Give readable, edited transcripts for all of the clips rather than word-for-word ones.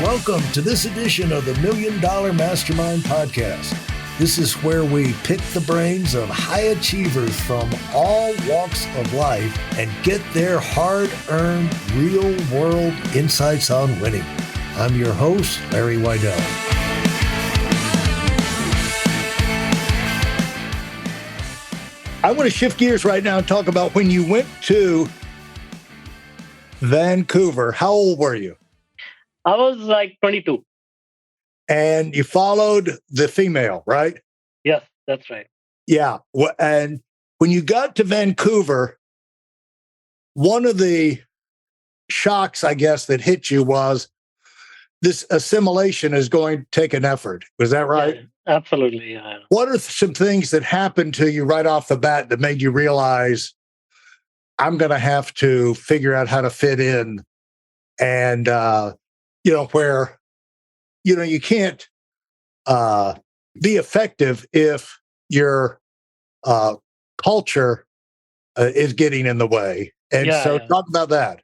Welcome to this edition of the Million Dollar Mastermind podcast. This is where we pick the brains of high achievers from all walks of life and get their hard-earned, real-world insights on winning. I'm your host, Larry Weidel. I want to shift gears right now and talk about when you went to Vancouver. How old were you? I was like 22. And you followed the female, right? Yes, that's right. Yeah. And when you got to Vancouver, one of the shocks, I guess, that hit you was this assimilation is going to take an effort. Was that right? Yeah, absolutely. Yeah. What are some things that happened to you right off the bat that made you realize I'm going to have to figure out how to fit in and, where, you can't be effective if your culture is getting in the way. And talk about that.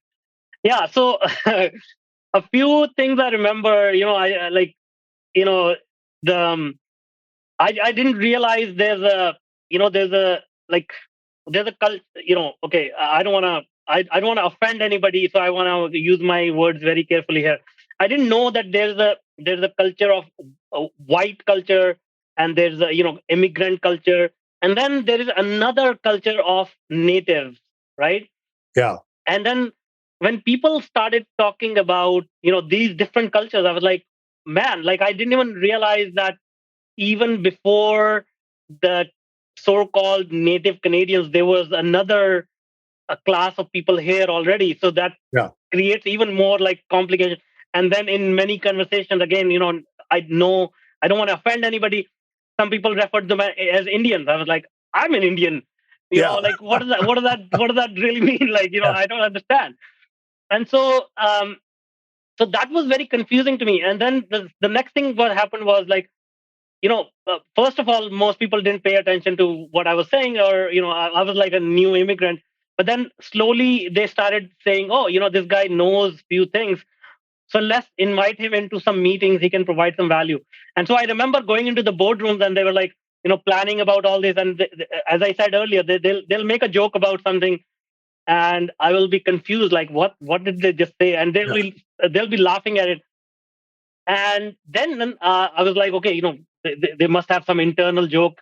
Yeah. So a few things I remember, I didn't realize there's a cult, okay, I don't want to offend anybody. So I want to use my words very carefully here. I didn't know that there's a culture of white culture, and there's a immigrant culture, and then there is another culture of natives, right? Yeah. And then when people started talking about these different cultures, I was like, man, like I didn't even realize that even before the so-called native Canadians, there was a class of people here already. So that creates even more like complication. And then in many conversations, again, I know I don't want to offend anybody. Some people refer to them as Indians. I was like, I'm an Indian. Like what does that? What does that really mean? Like, I don't understand. And so, so that was very confusing to me. And then the next thing what happened was like, first of all, most people didn't pay attention to what I was saying, or I was like a new immigrant. But then slowly they started saying, oh, this guy knows few things. So let's invite him into some meetings. He can provide some value. And so I remember going into the boardrooms, and they were like, planning about all this. And as I said earlier, they'll make a joke about something, and I will be confused, like what did they just say? And they'll be laughing at it. And then I was like, okay, they must have some internal joke.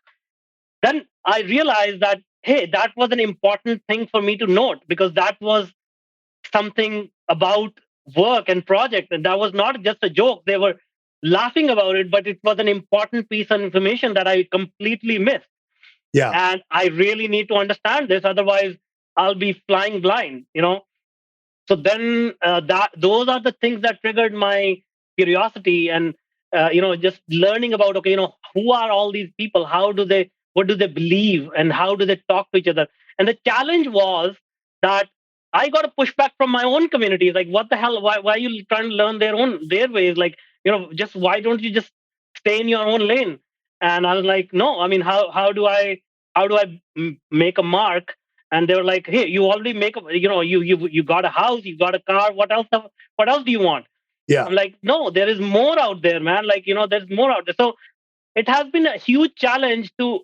Then I realized that, hey, that was an important thing for me to note, because that was something about work and project, and that was not just a joke. They were laughing about it, but it was an important piece of information that I completely missed. Yeah. And I really need to understand this, otherwise I'll be flying blind. So then those are the things that triggered my curiosity, and just learning about, okay, who are all these people? What do they believe, and how do they talk to each other? And the challenge was that I got a pushback from my own community. Like, what the hell? Why are you trying to learn their ways? Like, just why don't you just stay in your own lane? And I was like, no. I mean, how do I make a mark? And they were like, hey, you already make you got a house, you got a car. What else do you want? Yeah. I'm like, no, there is more out there, man. Like, there's more out there. So it has been a huge challenge to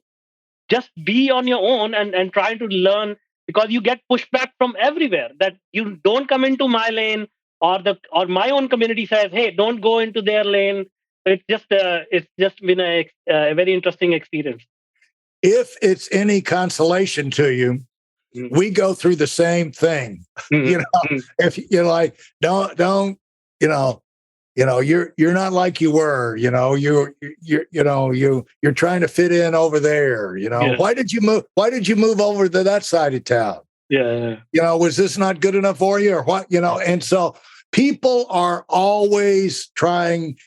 just be on your own and trying to learn, because you get pushback from everywhere that you don't come into my lane, or my own community says, hey, don't go into their lane. So it's just been a very interesting experience. If it's any consolation to you, we go through the same thing. If you're like, don't, you're not like you were, you're trying to fit in over there. Why did you move over to that side of town? Yeah. Was this not good enough for you, or what? And so people are always trying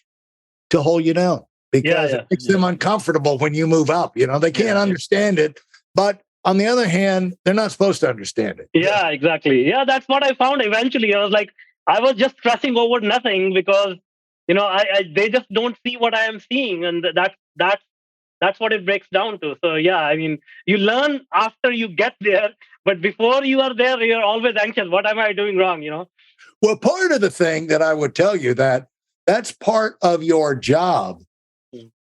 to hold you down, because it makes them uncomfortable when you move up. They can't understand it, but on the other hand, they're not supposed to understand it. Yeah, exactly. Yeah, that's what I found eventually. I was like, I was just stressing over nothing, because they just don't see what I am seeing, and that's what it breaks down to. So yeah, I mean, you learn after you get there, but before you are there, you're always anxious. What am I doing wrong? Well, part of the thing that I would tell you that that's part of your job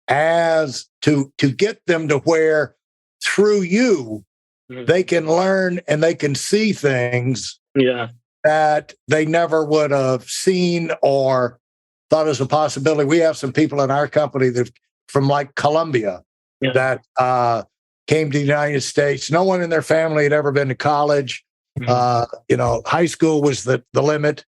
as to get them to where through you they can learn and they can see things that they never would have seen or thought as a possibility. We have some people in our company that from like Colombia that came to the United States. No one in their family had ever been to college. High school was the limit.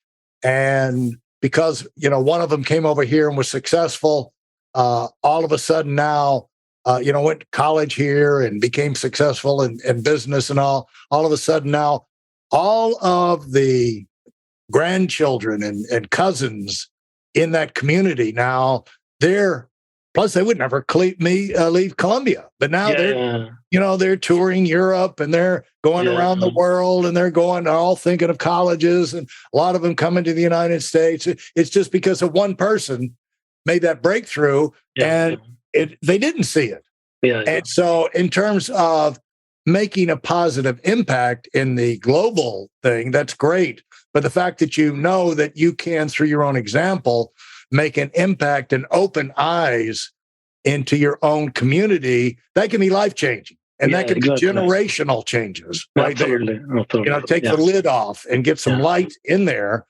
And because, one of them came over here and was successful, all of a sudden now, went to college here and became successful in business and all of a sudden now, all of the grandchildren and cousins in that community now, plus they would never leave Colombia, but now they're touring Europe and they're going around the world and they're all thinking of colleges and a lot of them coming to the United States. It's just because of one person made that breakthrough and they didn't see it. And so in terms of making a positive impact in the global thing, that's great. But the fact that you know that you can, through your own example, make an impact and open eyes into your own community, that can be life-changing. And that can be generational changes, right? Absolutely. Take the lid off and get some light in there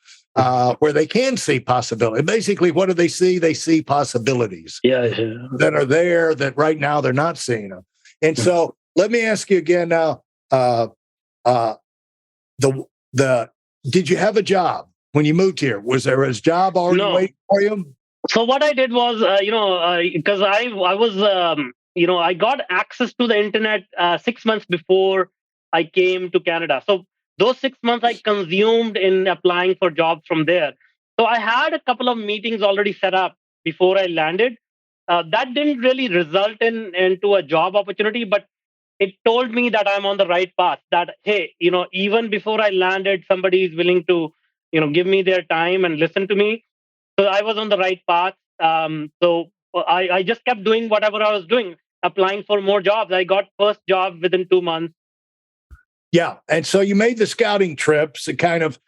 where they can see possibility. Basically, what do they see? They see possibilities that are there that right now they're not seeing them. And so let me ask you again now, did you have a job when you moved here? Was there a job already waiting for you? So what I did was, because I was, I got access to the internet 6 months before I came to Canada. So those 6 months I consumed in applying for jobs from there. So I had a couple of meetings already set up before I landed. That didn't really result into a job opportunity, but it told me that I'm on the right path. That, hey, even before I landed, somebody is willing to, give me their time and listen to me. So I was on the right path. So I just kept doing whatever I was doing, applying for more jobs. I got first job within 2 months. Yeah. And so you made the scouting trips. It kind of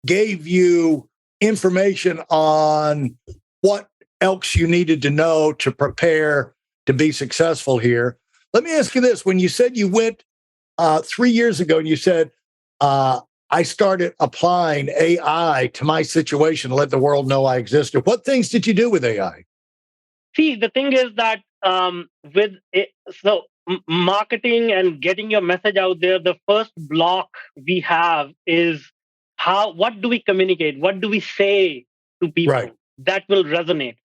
gave you information on what else you needed to know to prepare to be successful here. Let me ask you this. When you said you went 3 years ago and you said, I started applying AI to my situation to let the world know I existed. What things did you do with AI? See, the thing is that marketing and getting your message out there, the first block we have is what do we communicate? What do we say to people that will resonate?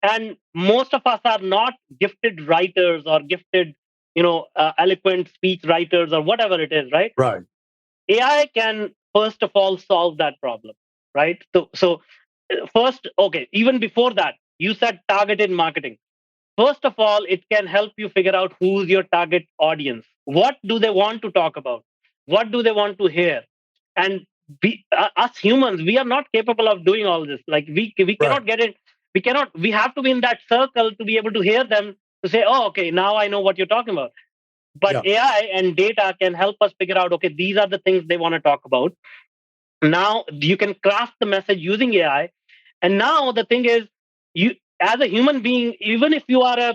And most of us are not gifted writers or gifted, eloquent speech writers or whatever it is, right? Right. AI can, first of all, solve that problem, right? So first, even before that, you said targeted marketing. First of all, it can help you figure out who's your target audience. What do they want to talk about? What do they want to hear? And us humans, we are not capable of doing all this. Like we cannot get it. We have to be in that circle to be able to hear them to say, oh, okay, now I know what you're talking about. But AI and data can help us figure out, okay, these are the things they want to talk about. Now you can craft the message using AI. And now the thing is, you as a human being, even if you are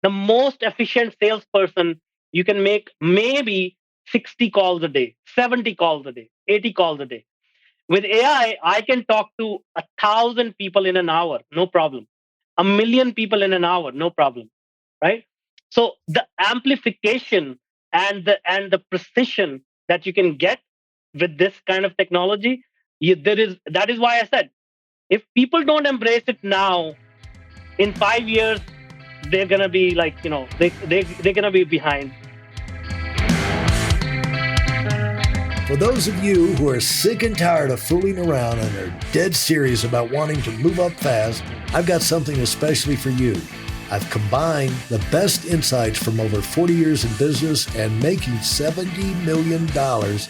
the most efficient salesperson, you can make maybe 60 calls a day, 70 calls a day, 80 calls a day. With AI, I can talk to 1,000 people in an hour, no problem. 1 million people in an hour, no problem, right? So the amplification and the precision that you can get with this kind of technology, that is why I said, if people don't embrace it now, in 5 years, they're gonna be like, they're gonna be behind. For those of you who are sick and tired of fooling around and are dead serious about wanting to move up fast, I've got something especially for you. I've combined the best insights from over 40 years in business and making $70 million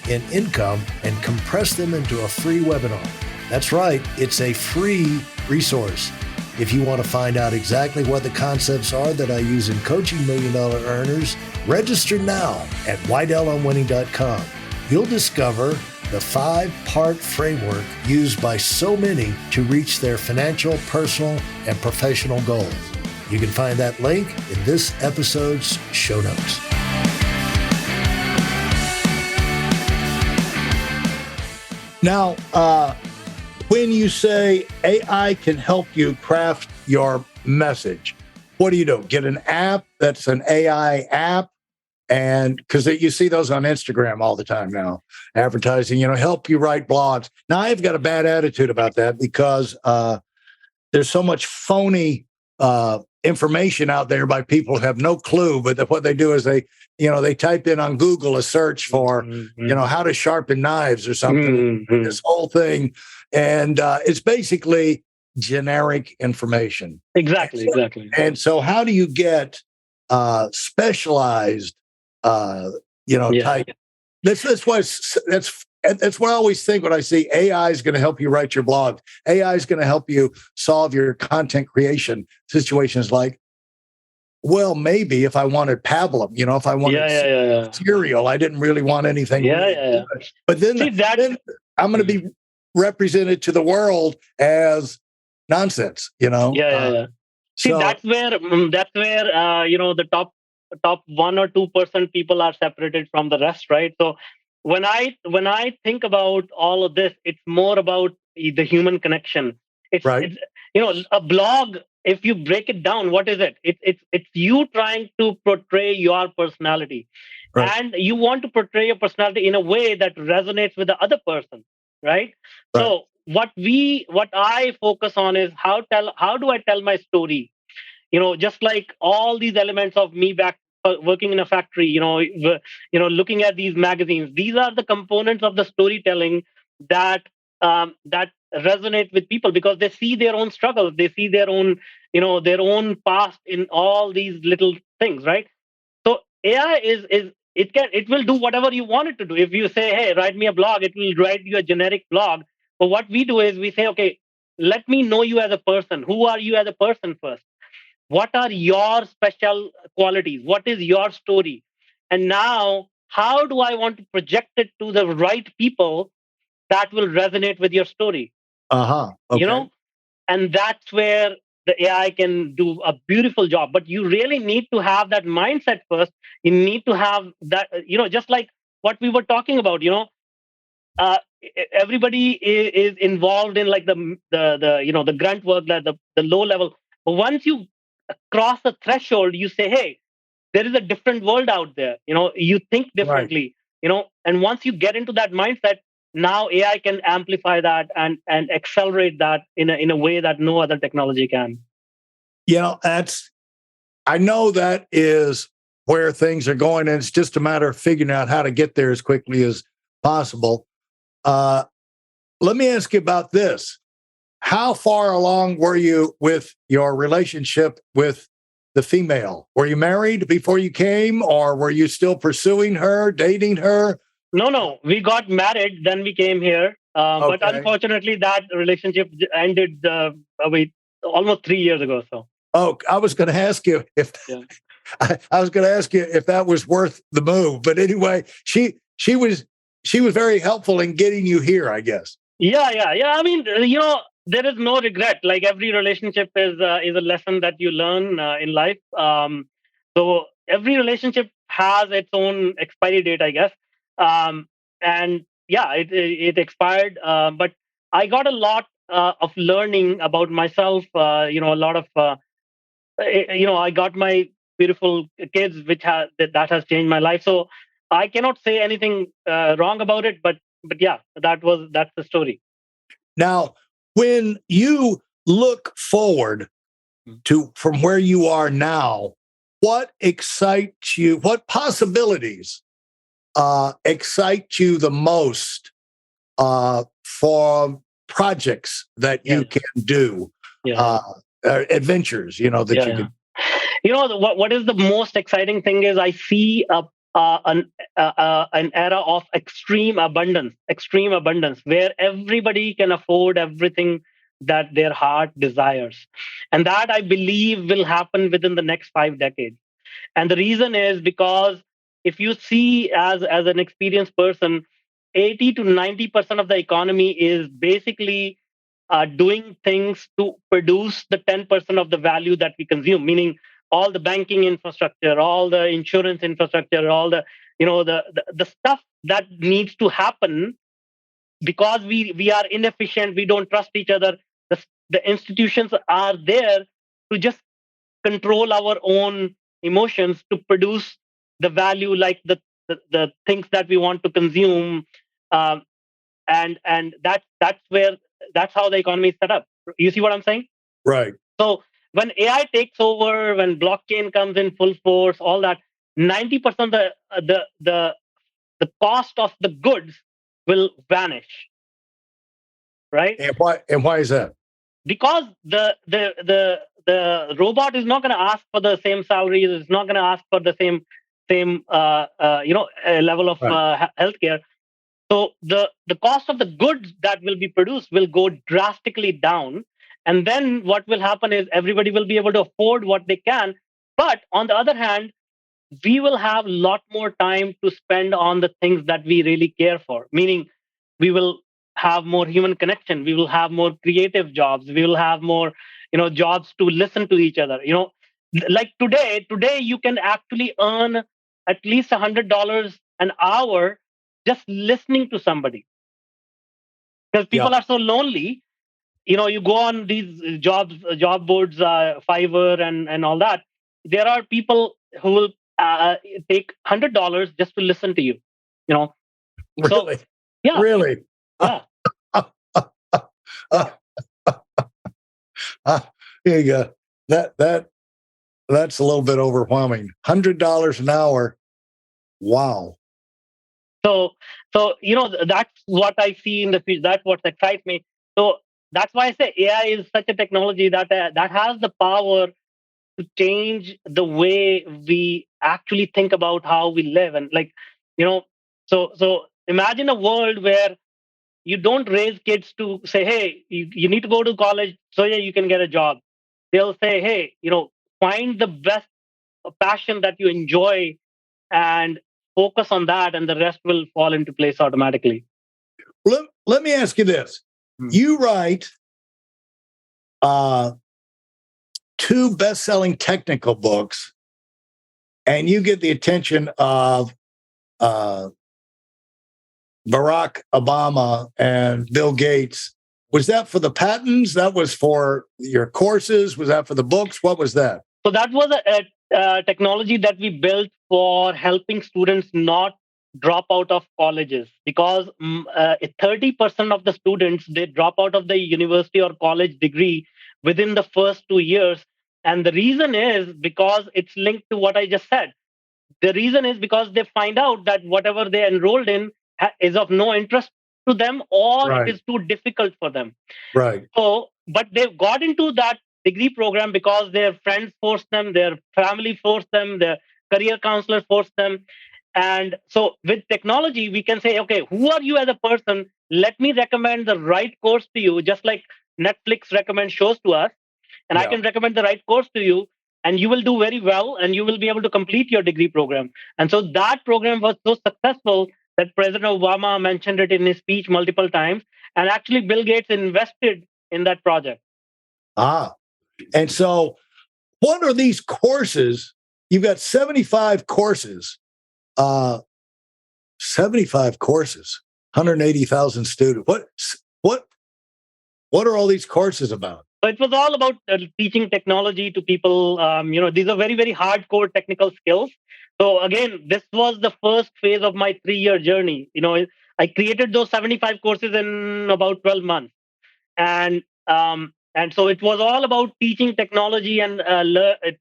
in income and compressed them into a free webinar. That's right, it's a free resource. If you want to find out exactly what the concepts are that I use in coaching million-dollar earners, register now at WeidelOnWinning.com. You'll discover the 5-part framework used by so many to reach their financial, personal, and professional goals. You can find that link in this episode's show notes. Now, when you say AI can help you craft your message, what do? Get an app that's an AI app? And because you see those on Instagram all the time now, advertising, help you write blogs. Now, I've got a bad attitude about that because there's so much phony information out there by people who have no clue. But what they do is they type in on Google a search for, how to sharpen knives or something, this whole thing. And it's basically generic information. Exactly. And so how do you get specialized type? That's what I always think when I see AI is going to help you write your blog. AI is going to help you solve your content creation situations. Like, well, maybe if I wanted pablum, if I wanted cereal, I didn't really want anything. But then I'm going to be represented to the world as nonsense. See, that's where the top 1 or 2% people are separated from the rest, right? So when I think about all of this, it's more about the human connection. It's a blog. If you break it down, what is it? It's you trying to portray your personality, and you want to portray your personality in a way that resonates with the other person, right? So what I focus on is how do I tell my story? Just like all these elements of me back working in a factory, looking at these magazines. These are the components of the storytelling that resonate with people because they see their own struggles, they see their own past in all these little things, right? So AI it will do whatever you want it to do. If you say, hey, write me a blog, it will write you a generic blog. But what we do is we say, okay, let me know you as a person. Who are you as a person first? What are your special qualities? What is your story? And now, how do I want to project it to the right people that will resonate with your story? Okay. And that's where the AI can do a beautiful job. But you really need to have that mindset first. You need to have that, just like what we were talking about, everybody is involved in like the grunt work, the low level. But once you cross the threshold, you say, hey, there is a different world out there. You think differently, and once you get into that mindset, now AI can amplify that and accelerate that in a way that no other technology can. I know that is where things are going, and it's just a matter of figuring out how to get there as quickly as possible. Let me ask you about this. How far along were you with your relationship with the female? Were you married before you came, or were you still pursuing her, dating her? No. We got married, then we came here. But unfortunately, that relationship ended almost 3 years ago. So. Oh, I was going to ask you if I was going to ask you if that was worth the move. But anyway, she was very helpful in getting you here, I guess. Yeah. I mean, there is no regret. Like every relationship is a lesson that you learn in life. So every relationship has its own expiry date, I guess. And yeah, it expired. But I got a lot of learning about myself. A lot of I got my beautiful kids, that has changed my life. So I cannot say anything wrong about it. But yeah, that's the story. Now, when you look forward to from where you are now, what excites you? What possibilities excite you the most for projects that you can do? Adventures, that you can. What is the most exciting thing is I see an era of extreme abundance where everybody can afford everything that their heart desires, and that I believe will happen within the next 5 decades. And the reason is because if you see as an experienced person, 80 to 90% of the economy is basically doing things to produce the 10% of the value that we consume, meaning all the banking infrastructure, all the insurance infrastructure, all the the stuff that needs to happen because we are inefficient, we don't trust each other. The institutions are there to just control our own emotions to produce the value, like the things that we want to consume. um, and that's how the economy is set up. You see what I'm saying? Right. So when AI takes over, when blockchain comes in full force, all that, 90% the cost of the goods will vanish, right? And why is that? Because the robot is not going to ask for the same salaries, it's not going to ask for the same level of Right. healthcare. So the cost of the goods that will be produced will go drastically down. And then what will happen is everybody will be able to afford what they can. But on the other hand, we will have a lot more time to spend on the things that we really care for, meaning we will have more human connection, we will have more creative jobs, we will have more jobs to listen to each other. Like today you can actually earn at least $100 an hour just listening to somebody, because Yeah. people are so lonely. You go on these job boards, Fiverr and all that. There are people who will take $100 just to listen to you. So Really. yeah, Really. yeah. Here you go. That's a little bit overwhelming. $100 an hour. Wow. So that's what I see in the future. That's what excites me. So that's why I say AI is such a technology that has the power to change the way we actually think about how we live. And like you know so imagine a world where you don't raise kids to say, hey, you need to go to college so yeah you can get a job. They'll say, hey, find the best passion that you enjoy and focus on that, and the rest will fall into place automatically. Let me ask you this. You write uh, 2 best-selling technical books, and you get the attention of uh, Barack Obama and Bill Gates. Was that for the patents? That was for your courses? Was that for the books? What was that? So that was a technology that we built for helping students not drop out of colleges, because 30% of the students, they drop out of the university or college degree within the first 2 years. And the reason is because it's linked to what I just said. The reason is because they find out that whatever they enrolled in is of no interest to them, or it Right. is too difficult for them. Right. So, but they've got into that degree program because their friends forced them, their family forced them, their career counselor forced them. And so with technology, we can say, okay, who are you as a person? Let me recommend the right course to you, just like Netflix recommends shows to us. And I Yeah. can recommend the right course to you, and you will do very well, and you will be able to complete your degree program. And so that program was so successful that President Obama mentioned it in his speech multiple times. And actually, Bill Gates invested in that project. Ah. And so what are these courses? You've got 75 courses. 75 courses, 180,000 students. What are all these courses about? So it was all about teaching technology to people. These are very, very hardcore technical skills. So again, this was the first phase of my 3-year journey. I created those 75 courses in about 12 months. And so it was all about teaching technology and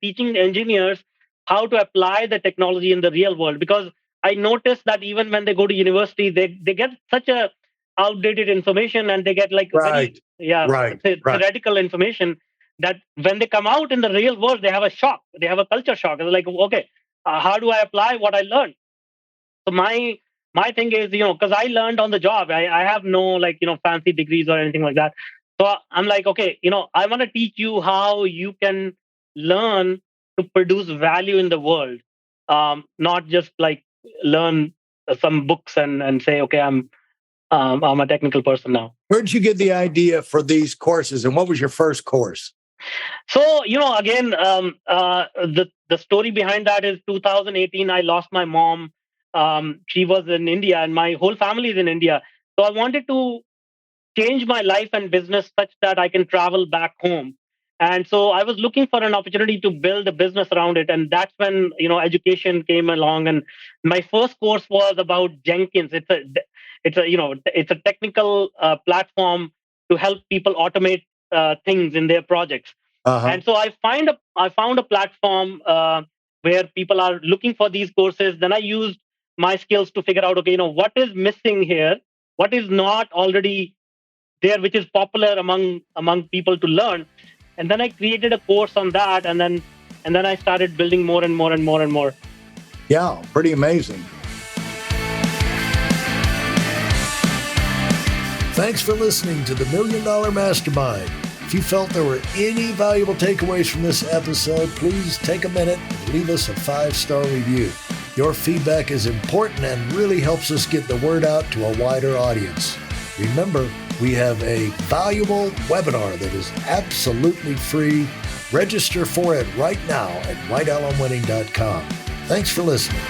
teaching engineers how to apply the technology in the real world. Because I noticed that even when they go to university, they get such a outdated information, and they get like Right. Right. theoretical information, that when they come out in the real world, they have a shock. They have a culture shock. It's like, okay, how do I apply what I learned? So my thing is, because I learned on the job. I have no fancy degrees or anything like that. So I'm like, okay, I want to teach you how you can learn to produce value in the world, not just like learn some books and say, okay, I'm a technical person now. Where did you get the idea for these courses, and what was your first course? So, again, the story behind that is 2018. I lost my mom. She was in India, and my whole family is in India. So I wanted to change my life and business such that I can travel back home. And so I was looking for an opportunity to build a business around it. And that's when, education came along. And my first course was about Jenkins. It's a technical platform to help people automate things in their projects. Uh-huh. And so I found a platform where people are looking for these courses. Then I used my skills to figure out, okay, what is missing here? What is not already there, which is popular among people to learn? And then I created a course on that, and then I started building more and more and more and more. Yeah, pretty amazing. Thanks for listening to the Million Dollar Mastermind. If you felt there were any valuable takeaways from this episode, please take a minute and leave us a 5-star review. Your feedback is important and really helps us get the word out to a wider audience. Remember, we have a valuable webinar that is absolutely free. Register for it right now at weidelonwinning.com. Thanks for listening.